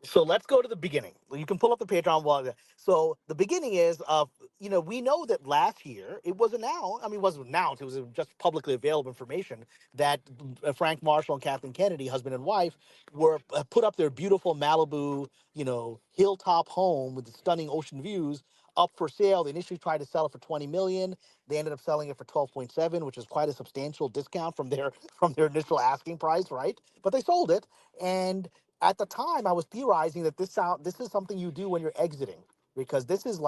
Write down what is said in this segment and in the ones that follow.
So let's go to the beginning. You can pull up the Patreon blog. So the beginning is, we know that last year it was announced. I mean, it wasn't announced. It was just publicly available information that Frank Marshall and Kathleen Kennedy, husband and wife, were put up their beautiful Malibu, hilltop home with the stunning ocean views up for sale. They initially tried to sell it for 20 million. They ended up selling it for 12.7, which is quite a substantial discount from their from their initial asking price, right? But they sold it, and at the time I was theorizing that this is something you do when you're exiting, because this is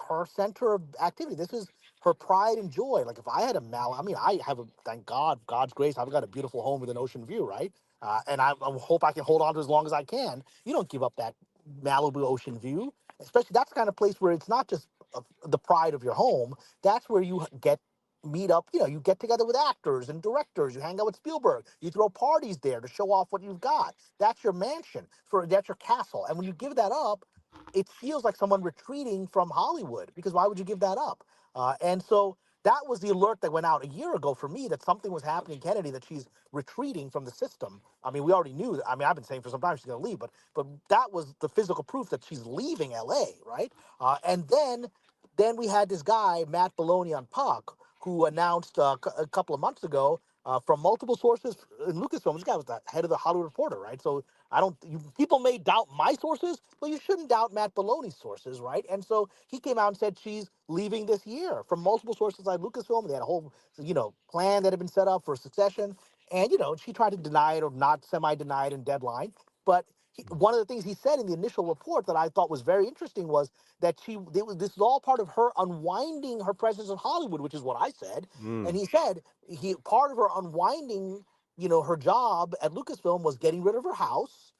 her center of activity. This is her pride and joy. Like if I had I mean, I have a, thank God, God's grace, I've got a beautiful home with an ocean view, right? And I hope I can hold on to it as long as I can. You don't give up that Malibu ocean view, especially that's the kind of place where it's not just the pride of your home. That's where you get meet up, you get together with actors and directors, you hang out with Spielberg, you throw parties there to show off what you've got. That's your mansion, that's your castle. And when you give that up, it feels like someone retreating from Hollywood, because why would you give that up? And so that was the alert that went out a year ago for me, that something was happening in Kennedy, that she's retreating from the system. I mean, we already knew that. I mean, I've been saying for some time she's going to leave, but that was the physical proof that she's leaving LA, right? And then we had this guy, Matt Maloney on Puck, who announced a couple of months ago, from multiple sources in Lucasfilm. This guy was the head of the Hollywood Reporter, right? So people may doubt my sources, but you shouldn't doubt Matt Maloney's sources, right? And so he came out and said she's leaving this year from multiple sources like Lucasfilm. They had a whole, plan that had been set up for succession. And, she tried to deny it, or not semi-deny it in Deadline. But one of the things he said in the initial report that I thought was very interesting was that this is all part of her unwinding her presence in Hollywood, which is what I said. And Mm. he said he part of her unwinding, her job at Lucasfilm was getting rid of her house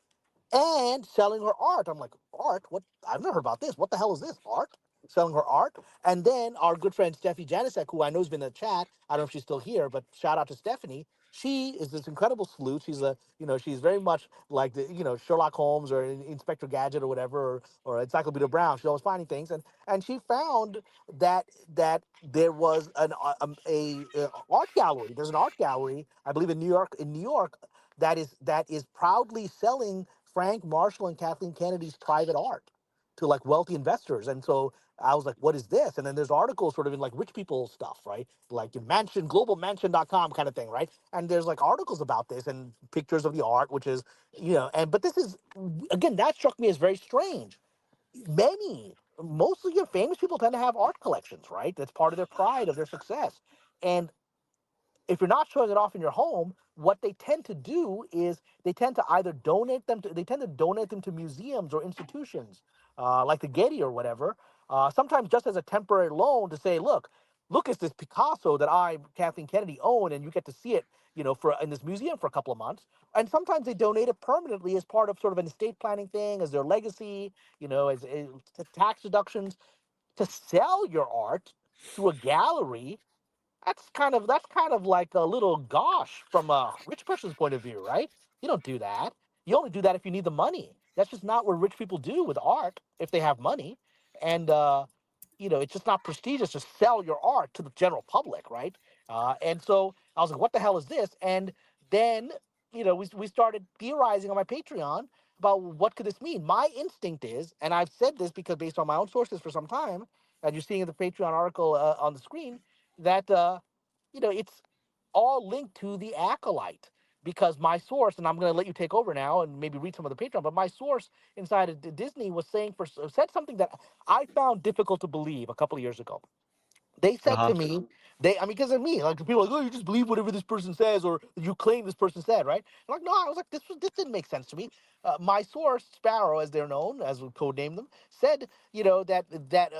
and selling her art. I'm like, art? What? I've never heard about this. What the hell is this? Art? Selling her art? And then our good friend Steffi Janisek, who I know has been in the chat, I don't know if she's still here, but shout out to Stephanie. She is this incredible sleuth. She's very much like Sherlock Holmes or Inspector Gadget or whatever, or Encyclopedia Brown. She's always finding things, and she found that there was a art gallery. There's an art gallery, I believe, in New York, that is proudly selling Frank Marshall and Kathleen Kennedy's private art to like wealthy investors. And so I was like, what is this? And then there's articles sort of in like rich people stuff, right? Like in globalmansion.com kind of thing, right? And there's like articles about this and pictures of the art, which is, but this is, again, that struck me as very strange. Mostly your famous people tend to have art collections, right? That's part of their pride, of their success. And if you're not showing it off in your home, what they tend to do is they tend to donate them to museums or institutions, like the Getty or whatever. Sometimes just as a temporary loan to say, look, it's this Picasso that I, Kathleen Kennedy, own, and you get to see it, for in this museum for a couple of months. And sometimes they donate it permanently as part of sort of an estate planning thing, as their legacy, as tax deductions. To sell your art to a gallery, that's kind of like a little gosh from a rich person's point of view, right? You don't do that. You only do that if you need the money. That's just not what rich people do with art if they have money. And it's just not prestigious to sell your art to the general public, right? And so I was like, what the hell is this? And then, we started theorizing on my Patreon about what could this mean. My instinct is, and I've said this because based on my own sources for some time, and you're seeing in the Patreon article on the screen, that it's all linked to the Acolyte, because my source, and I'm going to let you take over now and maybe read some of the Patreon, but my source inside of Disney was said something that I found difficult to believe a couple of years ago. They said to Uh-huh. me, I mean, because of me, like people are like, oh, you just believe whatever this person says, or you claim this person said, right? I'm like, no, I was like, this didn't make sense to me. My source, Sparrow, as they're known, as we codename them, said, that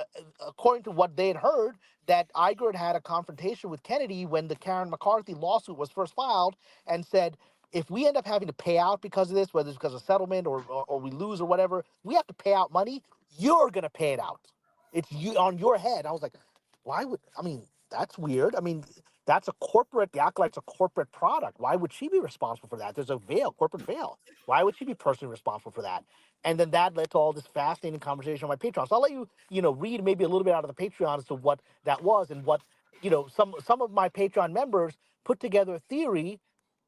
according to what they had heard, that Iger had a confrontation with Kennedy when the Karen McCarthy lawsuit was first filed, and said, if we end up having to pay out because of this, whether it's because of settlement or we lose or whatever, we have to pay out money. You're gonna pay it out. It's you on your head. I was like, why would I mean that's weird. I mean, the Acolyte's a corporate product. Why would she be responsible for that? There's a corporate veil. Why would she be personally responsible for that? And then that led to all this fascinating conversation on my Patreon. So I'll let you, read maybe a little bit out of the Patreon as to what that was, and what, some of my Patreon members put together a theory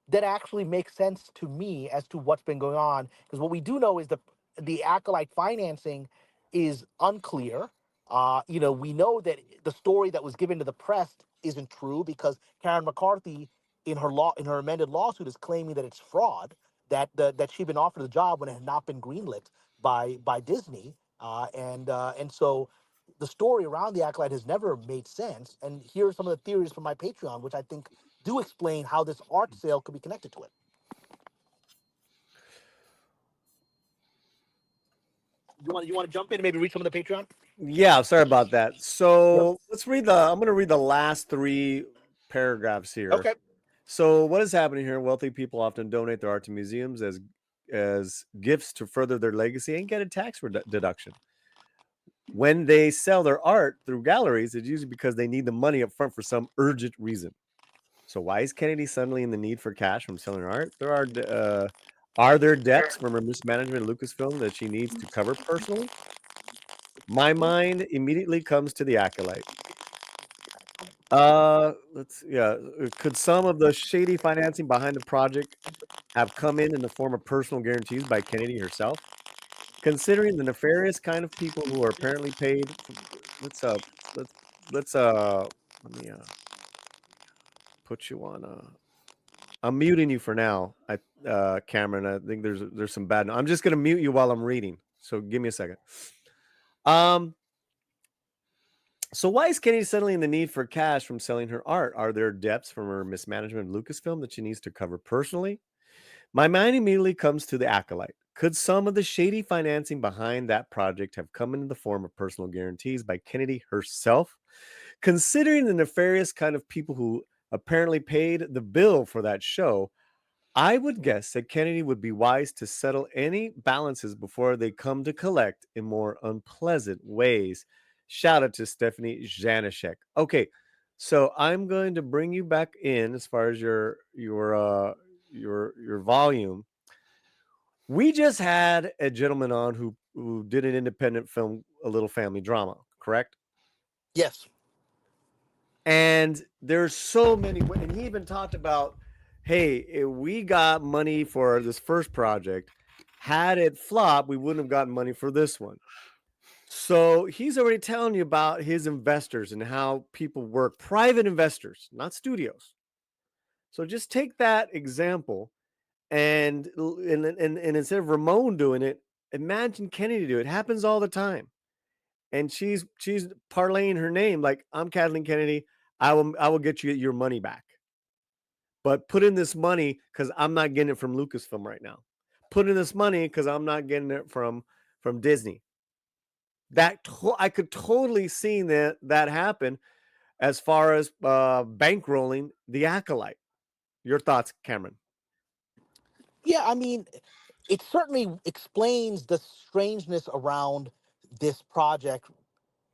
that actually makes sense to me as to what's been going on. Because what we do know is that the Acolyte financing is unclear. We know that the story that was given to the press isn't true because Karen McCarthy, in her amended lawsuit, is claiming that it's fraud, that she'd been offered the job when it had not been greenlit by Disney, and so the story around the Acolyte has never made sense. And here are some of the theories from my Patreon, which I think do explain how this art sale could be connected to it. You want to jump in and maybe read some of the Patreon? Yeah, sorry about that. Yep. So I'm going to read the last 3 paragraphs here. Okay. So what is happening here? Wealthy people often donate their art to museums as gifts to further their legacy and get a tax deduction. When they sell their art through galleries, it's usually because they need the money up front for some urgent reason. So why is Kennedy suddenly in the need for cash from selling her art? Are there debts from her mismanagement of Lucasfilm that she needs to cover personally? My mind immediately comes to the Acolyte. Could some of the shady financing behind the project have come in the form of personal guarantees by Kennedy herself? Considering the nefarious kind of people who are apparently paid, let's let's let's let me put you on. I'm muting you for now, Cameron. I think there's some bad. I'm just gonna mute you while I'm reading. So give me a second. So why is Kennedy suddenly in the need for cash from selling her art? Are there debts from her mismanagement of Lucasfilm that she needs to cover personally? My mind immediately comes to the Acolyte. Could some of the shady financing behind that project have come in the form of personal guarantees by Kennedy herself? Considering the nefarious kind of people who apparently paid the bill for that show, I would guess that Kennedy would be wise to settle any balances before they come to collect in more unpleasant ways. Shout out to Stephanie Janishek. Okay, so I'm going to bring you back in as far as your volume. We just had a gentleman on who did an independent film, A Little Family Drama, correct? Yes. And there's so many, and he even talked about, hey, we got money for this first project. Had it flop, we wouldn't have gotten money for this one. So he's already telling you about his investors and how people work, private investors, not studios. So just take that example and instead of Ramon doing it, imagine Kennedy do it. It happens all the time. And she's parlaying her name like, I'm Kathleen Kennedy. I will get you your money back. But put in this money because I'm not getting it from Lucasfilm right now. Put in this money because I'm not getting it from Disney. I could totally see that happen as far as bankrolling the Acolyte. Your thoughts, Cameron? Yeah, I mean, it certainly explains the strangeness around this project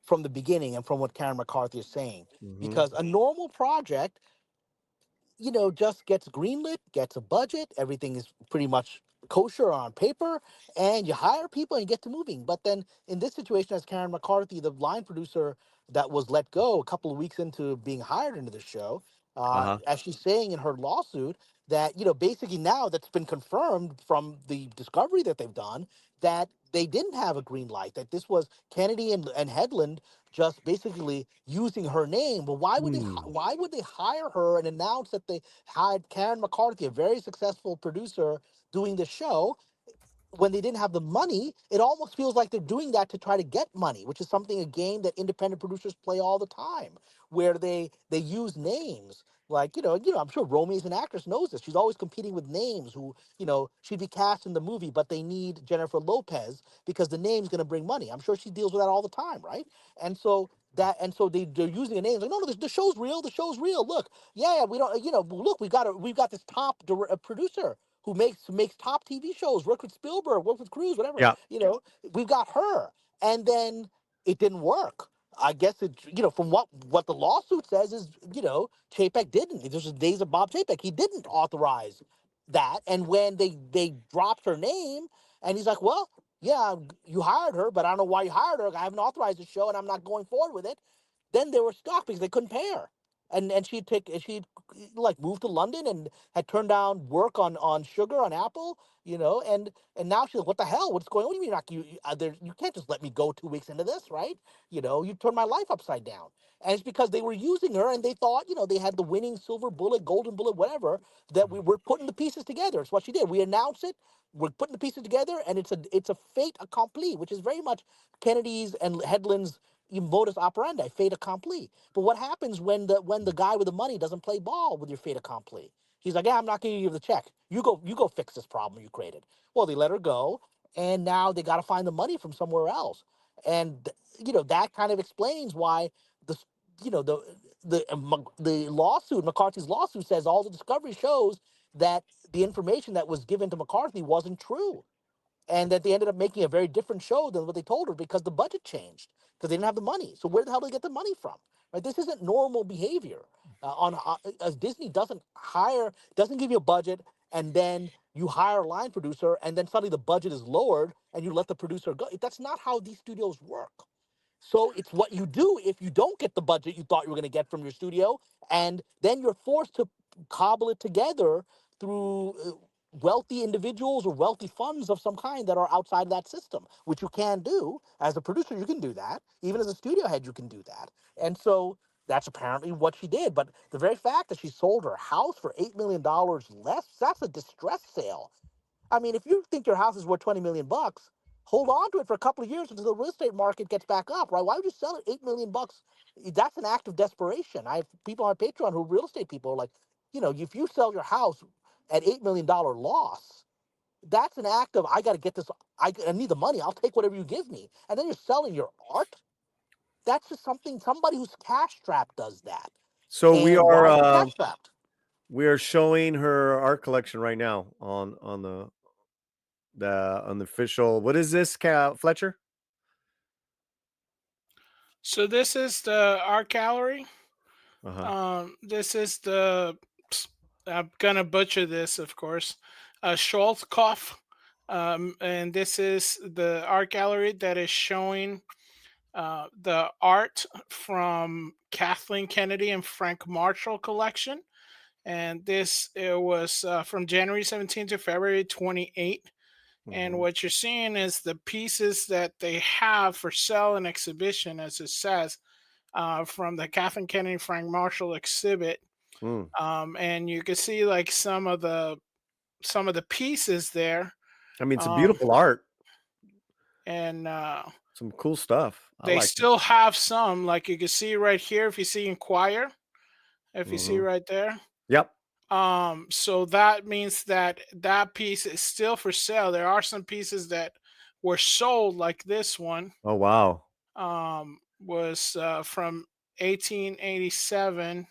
from the beginning and from what Karen McCarthy is saying. Mm-hmm. Because a normal project, just gets greenlit, gets a budget, everything is pretty much kosher on paper, and you hire people and you get to moving. But then in this situation, as Karen McCarthy, the line producer that was let go a couple of weeks into being hired into the show, Uh-huh. as she's saying in her lawsuit, that basically now that's been confirmed from the discovery that they've done, that they didn't have a green light, that this was Kennedy and Headland just basically using her name. But why would they hire her and announce that they had Karen McCarthy, a very successful producer, doing the show when they didn't have the money? It almost feels like they're doing that to try to get money, which is something, a game that independent producers play all the time, where they use names. Like, I'm sure Romy, as an actress, knows this. She's always competing with names who, she'd be cast in the movie, but they need Jennifer Lopez because the name's going to bring money. I'm sure she deals with that all the time, right? And so they're using the names like, no, no, the show's real. The show's real. Look, yeah, we don't, look, we've got this top producer who makes top TV shows, worked with Spielberg, worked with Cruise, whatever. Yeah. We've got her, and then it didn't work. I guess from what the lawsuit says is, Chapek didn't. This was the days of Bob Chapek. He didn't authorize that, and when they dropped her name, and he's like, well, yeah, you hired her, but I don't know why you hired her. I haven't authorized the show, and I'm not going forward with it. Then they were stuck because they couldn't pay her. and she'd like moved to London and had turned down work on sugar on Apple, and now she's like, what the hell? What's going on? What do you mean you can't just let me go 2 weeks into this, right? You turned my life upside down. And it's because they were using her and they thought, they had the winning silver bullet, golden bullet, whatever, that we were putting the pieces together. It's what she did. We announced it, we're putting the pieces together, and it's a fait accompli, which is very much Kennedy's and Headland's modus operandi, fait accompli. But what happens when the guy with the money doesn't play ball with your fait accompli? He's like, yeah, I'm not going to give you the check. You go fix this problem you created. Well, they let her go, and now they got to find the money from somewhere else. And that kind of explains why the you know the lawsuit, McCarthy's lawsuit, says all the discovery shows that the information that was given to McCarthy wasn't true, and that they ended up making a very different show than what they told her because the budget changed because they didn't have the money. So where the hell did they get the money from? Right? This isn't normal behavior. As Disney doesn't give you a budget, and then you hire a line producer, and then suddenly the budget is lowered, and you let the producer go. That's not how these studios work. So it's what you do if you don't get the budget you thought you were going to get from your studio, and then you're forced to cobble it together through wealthy individuals or wealthy funds of some kind that are outside of that system, which you can do as a producer. You can do that. Even as a studio head, you can do that. And so that's apparently what she did. But the very fact that she sold her house for $8 million less, that's a distress sale. I mean, if you think your house is worth 20 million bucks, hold on to it for a couple of years until the real estate market gets back up, right? Why would you sell it 8 million bucks? That's an act of desperation. I have people on Patreon who are real estate people are like, if you sell your house at $8 million loss, that's an act of I got to get this. I need the money. I'll take whatever you give me. And then you're selling your art. That's just somebody who's cash strapped does that. So And why is she cash strapped? we are showing her art collection right now on the official. What is this, Fletcher? So this is the art gallery. Uh-huh. This is the. I'm gonna butcher this, of course. Scholzkopf. And this is the art gallery that is showing the art from Kathleen Kennedy and Frank Marshall collection. And this it was from January 17th to February 28th. And Mhm. what you're seeing is the pieces that they have for sale and exhibition, as it says, from the Kathleen Kennedy Frank Marshall exhibit. Mm. And you can see like some of the pieces there. I mean, it's a Um, beautiful art. and Some cool stuff. I they like it. still have some, like you can see right here. If you see Inquire, if you see Mhm. right there. Yep. So that means that that piece is still for sale. There are some pieces that were sold, like this one. Oh, wow. Was from 1887.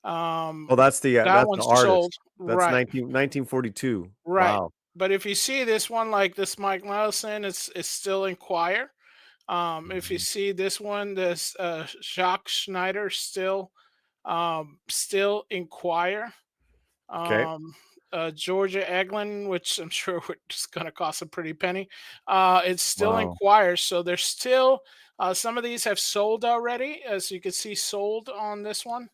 Oh, That that's the one's sold, artist. That's right? 1942. Right. Wow. But if you see this one, like this Mike Nelson, it's still Inquire. If you Mhm. see this one, this Jacques Schneider, still Inquire. Okay. Um, Georgia Eglin, which I'm sure is going to cost a pretty penny. It's still Wow. Inquire, so there's still some of these have sold already, as you can see, sold on this one.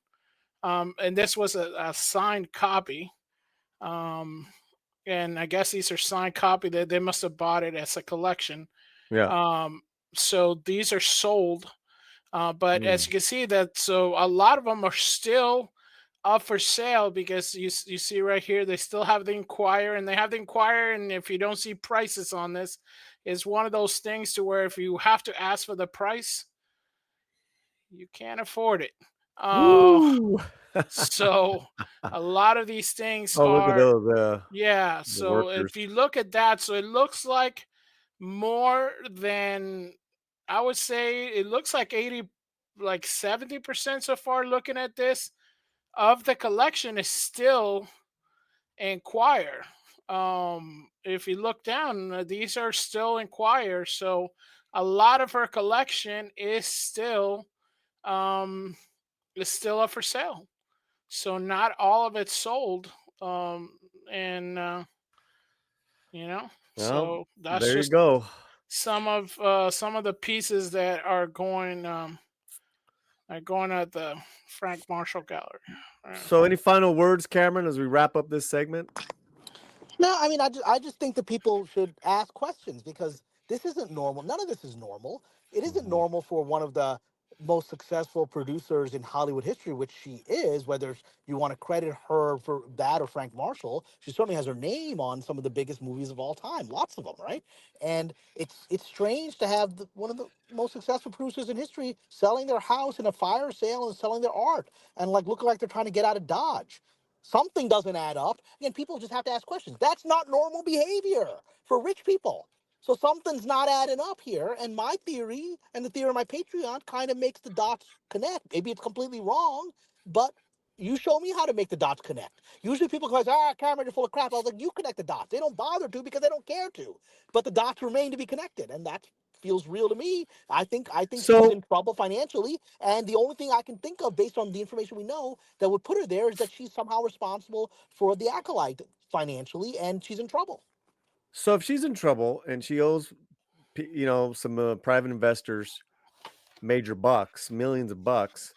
And this was a signed copy. Um, and I guess these are signed copy. They must have bought it as a collection. Yeah. Um, so these are sold. But as Mm. you can see, that so a lot of them are still up for sale because you see right here they still have the Inquirer, and they have the Inquirer, and if you don't see prices on this, it's one of those things to where if you have to ask for the price, you can't afford it. Uh, Woo! so a lot of these things Oh, look at are, those, yeah. the So workers. if you look at that, so it looks like more than, I would say it looks like 80, like 70% so far looking at this of the collection is still Inquire. If you look down, these are still Inquire. So a lot of her collection um is still up for sale. So not all of it's sold. And Well, so that's there you just go. some of the pieces that are going Going at the Frank Marshall Gallery. So, any final words, Cameron, as we wrap up this segment? No, I mean, I just think that people should ask questions because this isn't normal. None of this is normal. It isn't Mhm. normal for one of the most successful producers in Hollywood history, which she is, whether you want to credit her for that or Frank Marshall. She certainly has her name on some of the biggest movies of all time, lots of them, right? And it's strange to have one of the most successful producers in history selling their house in a fire sale and selling their art and like looking like they're trying to get out of Dodge. Something doesn't add up. Again, people just have to ask questions. That's not normal behavior for rich people. So something's not adding up here. And my theory and the theory of my Patreon kind of makes the dots connect. Maybe it's completely wrong, but you show me how to make the dots connect. Usually people go, Cameron, you're full of crap. I was like, you connect the dots. They don't bother to because they don't care to. But the dots remain to be connected. And that feels real to me. I think she's So, in trouble financially, and the only thing I can think of based on the information we know that would put her there is that she's somehow responsible for the Acolyte financially, and she's in trouble. so if she's in trouble and she owes, some private investors major bucks, millions of bucks,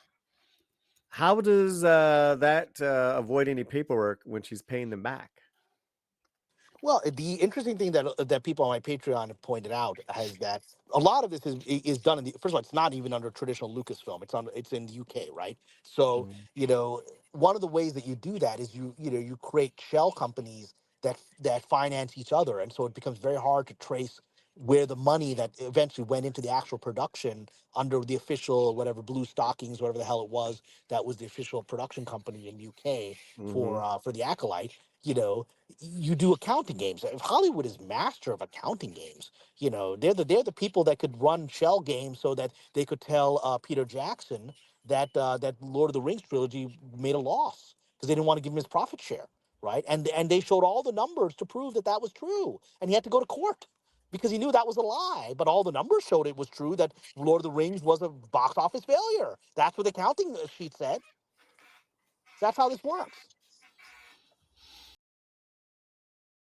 how does that avoid any paperwork when she's paying them back? Well, the interesting thing that people on my Patreon have pointed out is that a lot of this is done in the first of all, it's not even under traditional Lucasfilm. It's in the UK, right? So Mhm. one of the ways that you do that is you create shell companies that finance each other, and so it becomes very hard to trace where the money that eventually went into the actual production under the official whatever Blue Stockings, whatever the hell it was, that was the official production company in UK Mhm. for the Acolyte. You know, you do accounting games. If Hollywood is master of accounting games, they're the people that could run shell games so that they could tell Peter Jackson that Lord of the Rings trilogy made a loss because they didn't want to give him his profit share, right? And they showed all the numbers to prove that that was true, and he had to go to court because he knew that was a lie. But all the numbers showed it was true that Lord of the Rings was a box office failure. That's what the accounting sheet said. That's how this works.